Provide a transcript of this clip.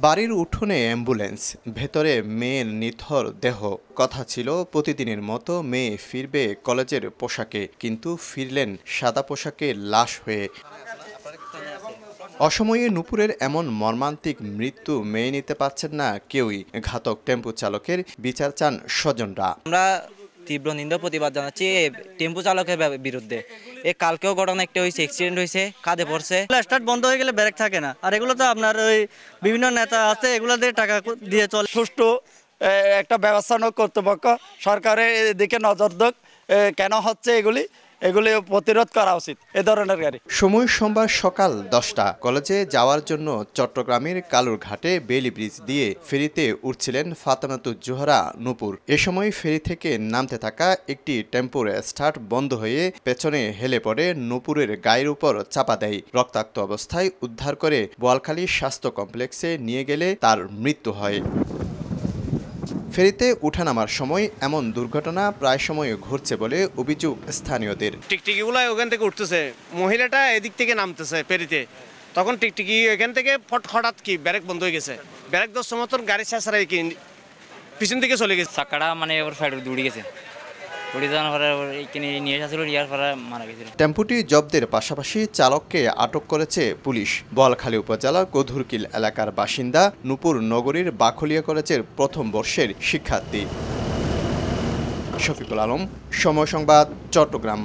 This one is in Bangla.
বাড়ির উঠোনে অ্যাম্বুলেন্স, ভেতরে মেয়ের নিথর দেহ। কথা ছিল প্রতিদিনের মতো মেয়ে ফিরবে কলেজের পোশাকে, কিন্তু ফিরলেন সাদা পোশাকে লাশ হয়ে। অসময়ে নূপুরের এমন মর্মান্তিক মৃত্যু মেনে নিতে পারছেন না কেউই। ঘাতক টেম্পো চালকের বিচার চান স্বজনরা। আমরা তীব্র নিন্দা প্রতিবাদ জানাচ্ছি টেম্পো চালকের বিরুদ্ধে। কালকেও ঘটনা একটা হয়েছে, অ্যাক্সিডেন্ট হয়েছে, কাঁধে পড়ছে। স্টার্ট বন্ধ হয়ে গেলে ব্রেক থাকে না, আর এগুলো তো আপনার ওই বিভিন্ন নেতা আছে, এগুলো দিয়ে টাকা দিয়ে চলে। সুষ্ঠু একটা ব্যবস্থা নোক কর্তৃপক্ষ, সরকারের দিকে নজর দেখ কেন হচ্ছে এগুলি প্রতিরোধ করা উচিত এ ধরনের গাড়ি। সময় সোমবার সকাল 10টা। কলেজে যাওয়ার জন্য চট্টগ্রামের কালুরঘাটে বেইলি ব্রিজ দিয়ে ফেরিতে উঠছিলেন ফাতেমাতুজ জোহরা নূপুর। এ সময় ফেরি থেকে নামতে থাকা একটি টেম্পোর স্টার্ট বন্ধ হয়ে পেছনে হেলে পড়ে নূপুরের গায়ের উপর চাপা দেয়। রক্তাক্ত অবস্থায় উদ্ধার করে বোয়ালখালী স্বাস্থ্য কমপ্লেক্সে নিয়ে গেলে তার মৃত্যু হয়। ফেরিতে উঠানামার সময় এমন দুর্ঘটনা প্রায় সময় ঘটছে বলে অভিযোগ স্থানীয়দের। টিকটিকিগুলো ওখান থেকে উঠতেছে, মহিলাটা এদিক থেকে নামতেছে ফেরিতে, তখন টিকটিকি এখান থেকে হঠাৎ কি ব্রেক বন্ধ হয়ে গেছে। ব্রেক দশ মতন গাড়ি শেষরাই কি পিছন দিকে চলে গেছে। চাকাটা মানে ওর সাইড দৌড়ে গেছে, টেম্পুটি জব্দের পাশাপাশি চালককে আটক করেছে পুলিশ। বোয়ালখালী উপজেলার গধুরকিল এলাকার বাসিন্দা নূপুর নগরীর বাখলিয়া কলেজের প্রথম বর্ষের শিক্ষার্থী। শফিকুল আলম, সময় সংবাদ, চট্টগ্রাম।